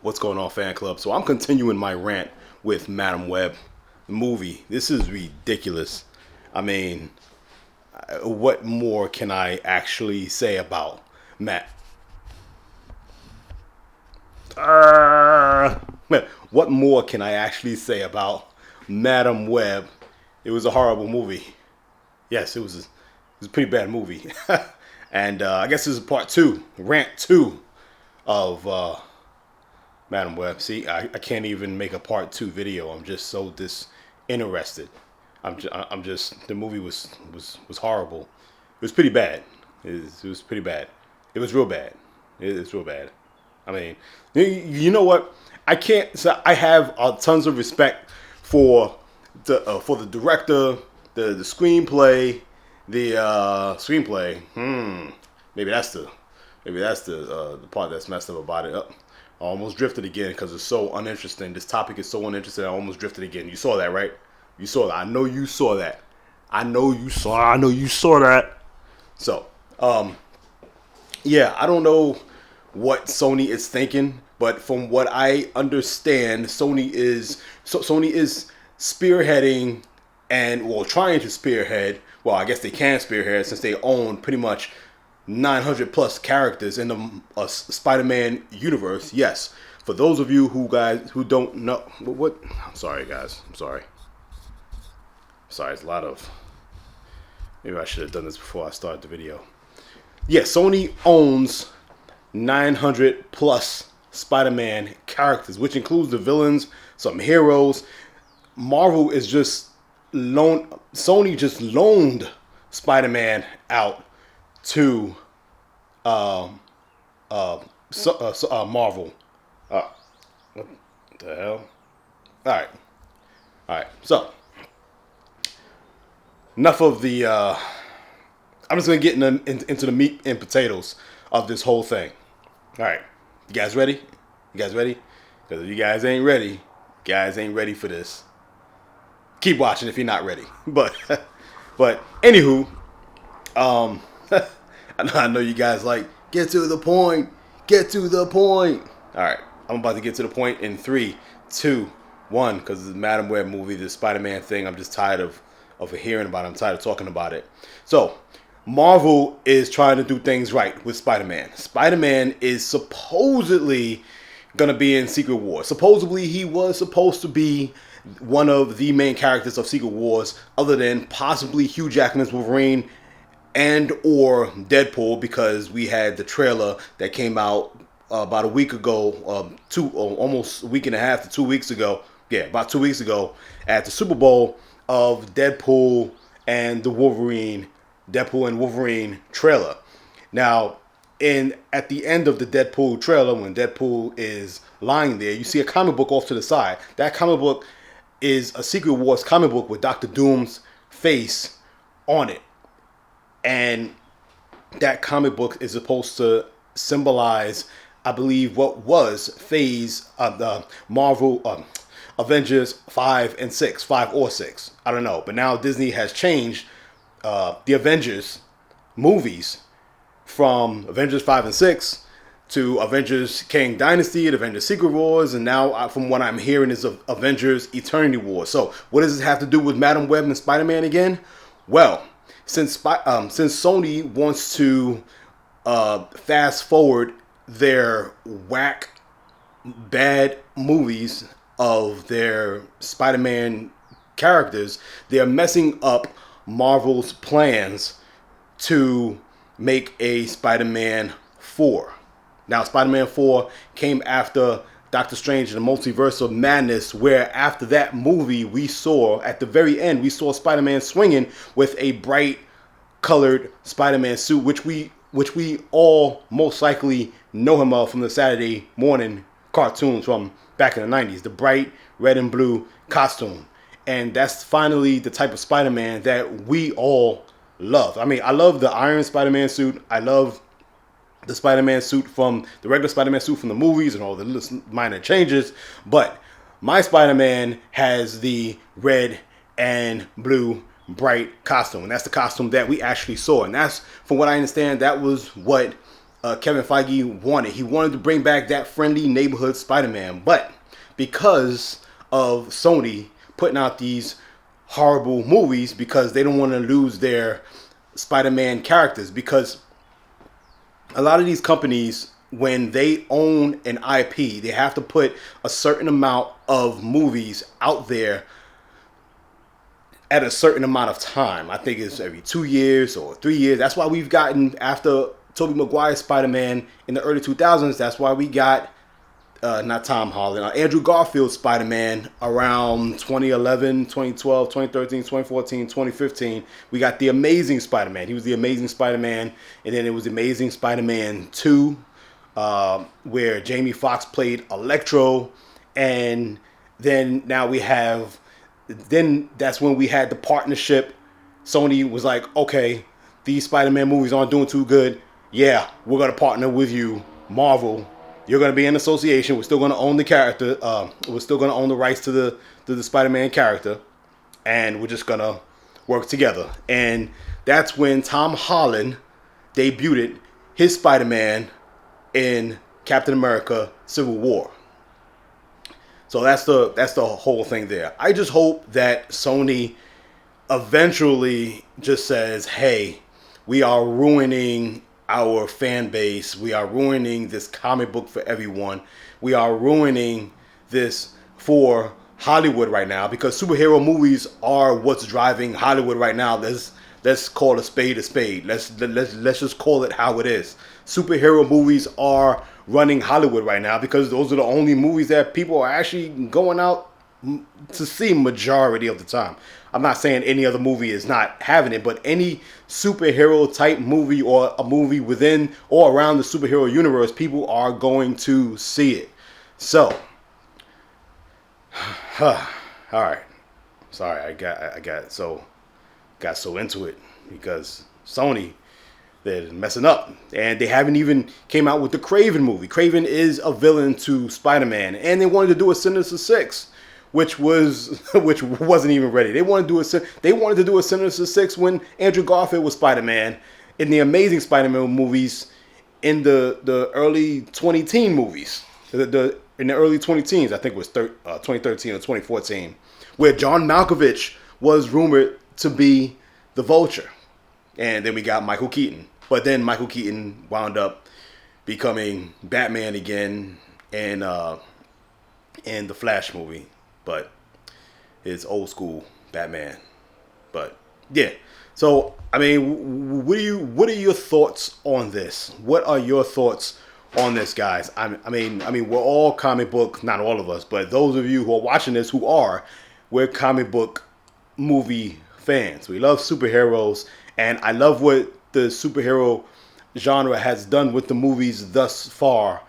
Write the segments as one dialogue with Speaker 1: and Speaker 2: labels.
Speaker 1: What's going on, fan club? So I'm continuing my rant with Madam Web, the movie. This is ridiculous. I mean, what more can I actually say about Matt? What more can I actually say about Madam Web? It was a horrible movie. Yes, it was a pretty bad movie. And I guess this is part two, rant two of Madam Web. See, I can't even make a part two video. I'm just so disinterested. I'm just the movie was horrible. It was pretty bad. It was pretty bad. It was real bad. It's real bad. I mean, you know what? I can't. So I have tons of respect for the director, the screenplay, the screenplay. Maybe that's the part that's messed up about it. I almost drifted again because it's so uninteresting. This topic is so uninteresting. I almost drifted again. You saw that, right? You saw that. I know you saw that. I know you saw that. So, yeah, I don't know what Sony is thinking, but from what I understand, Sony is spearheading and trying to spearhead. Well, I guess they can spearhead since they own pretty much 900 plus characters in the Spider-Man universe. Yes, for those of you who don't know what, I'm sorry guys, I'm sorry. It's a lot of. Maybe I should have done this before I started the video. Yeah, Sony owns 900 plus Spider-Man characters, which includes the villains, some heroes. Marvel is just Sony just loaned Spider-Man out to Marvel. What the hell? All right. So enough of the. I'm just gonna get into the meat and potatoes of this whole thing. All right, you guys ready? Because if you guys ain't ready for this. Keep watching if you're not ready. But anywho, I know you guys like get to the point. All right, I'm about to get to the point in 3, 2, 1 because the Madam Web movie, the Spider-Man thing. I'm just tired of hearing about it. I'm tired of talking about it. So Marvel is trying to do things right with Spider-Man. Spider-Man is supposedly gonna be in Secret Wars. Supposedly he was supposed to be one of the main characters of Secret Wars, other than possibly Hugh Jackman's Wolverine and or Deadpool, because we had the trailer that came out about a week ago, almost a week and a half to 2 weeks ago. Yeah, about 2 weeks ago at the Super Bowl of Deadpool and Wolverine trailer. Now, at the end of the Deadpool trailer, when Deadpool is lying there, you see a comic book off to the side. That comic book is a Secret Wars comic book with Doctor Doom's face on it. And that comic book is supposed to symbolize, I believe, what was phase of the Marvel Avengers 5 or 6. I don't know. But now Disney has changed the Avengers movies from Avengers 5 and 6 to Avengers Kang Dynasty, and Avengers Secret Wars, and now from what I'm hearing is Avengers Eternity Wars. So what does this have to do with Madam Web and Spider-Man again? Well, since Sony wants to fast forward their whack bad movies of their Spider-Man characters, they're messing up Marvel's plans to make a Spider-Man 4. Now, Spider-Man 4 came after Doctor Strange and the Multiverse of Madness, where after that movie we saw, at the very end, we saw Spider-Man swinging with a bright colored Spider-Man suit, which we all most likely know him of from the Saturday morning cartoons from back in the 90s, the bright red and blue costume. And that's finally the type of Spider-Man that we all love. I mean, I love the Iron Spider-Man suit. I love the Spider-Man suit from the regular Spider-Man suit from the movies and all the little minor changes. But my Spider-Man has the red and blue bright costume. And that's the costume that we actually saw. And that's, from what I understand, that was what Kevin Feige wanted. He wanted to bring back that friendly neighborhood Spider-Man, but because of Sony putting out these horrible movies, because they don't want to lose their Spider-Man characters, because a lot of these companies, when they own an IP, they have to put a certain amount of movies out there at a certain amount of time. I think it's every 2 years or 3 years. That's why we've gotten, after Tobey Maguire's Spider-Man in the early 2000s, that's why we got, not Tom Holland, Andrew Garfield's Spider-Man around 2011, 2012, 2013, 2014, 2015. We got The Amazing Spider-Man. He was The Amazing Spider-Man. And then it was Amazing Spider-Man 2, where Jamie Foxx played Electro. And then now we have, then that's when we had the partnership. Sony was like, okay, these Spider-Man movies aren't doing too good. Yeah, we're going to partner with you, Marvel. You're going to be in association. We're still going to own the character. We're still going to own the rights to the Spider-Man character. And we're just going to work together. And that's when Tom Holland debuted his Spider-Man in Captain America Civil War. So that's the whole thing there. I just hope that Sony eventually just says, hey, we are ruining our fan base. We are ruining this comic book for everyone. We are ruining this for Hollywood right now, because superhero movies are what's driving Hollywood right now. Let's call a spade a spade. Let's just call it how it is. Superhero movies are running Hollywood right now, because those are the only movies that people are actually going out to see majority of the time. I'm not saying any other movie is not having it, but any superhero type movie or a movie within or around the superhero universe, people are going to see it. So, all right. Sorry, I got so into it because Sony, they're messing up, and they haven't even came out with the Kraven movie. Kraven is a villain to Spider-Man, and they wanted to do a Sinister Six, which wasn't even ready. They wanted to do a Sinister Six when Andrew Garfield was Spider-Man in the Amazing Spider-Man movies in the early 2010 movies. In the early 2010s, I think it was 2013 or 2014, where John Malkovich was rumored to be the Vulture, and then we got Michael Keaton. But then Michael Keaton wound up becoming Batman again in the Flash movie. But it's old school Batman. But yeah. So I mean, what are your thoughts on this? What are your thoughts on this, guys? I mean, we're all comic book, not all of us, but those of you who are watching this we're comic book movie fans. We love superheroes, and I love what the superhero genre has done with the movies thus far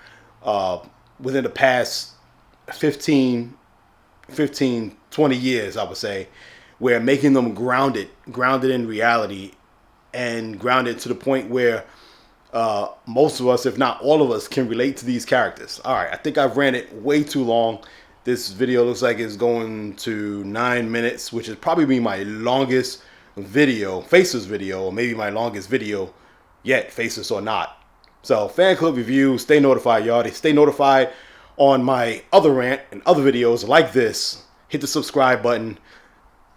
Speaker 1: within the past 15, 20 years, I would say, where making them grounded in reality, and grounded to the point where most of us, if not all of us, can relate to these characters. All right, I think I've ran it way too long. This video looks like it's going to 9 minutes, which is probably my longest video, Faceless video, or maybe my longest video yet, Faceless or not. So, fan club review, stay notified, y'all. Stay notified on my other rant and other videos like this. Hit the subscribe button.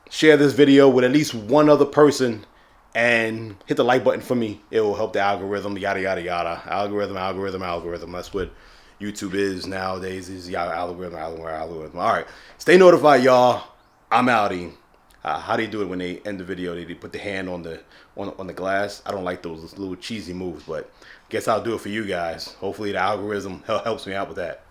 Speaker 1: Share this video with at least one other person, and hit the like button for me. It will help the algorithm, yada, yada, yada. Algorithm. That's what YouTube is nowadays, is algorithm. All right. Stay notified, y'all. I'm outie. How do you do it when they end the video? They put the hand on the glass. I don't like those little cheesy moves, but guess I'll do it for you guys. Hopefully the algorithm helps me out with that.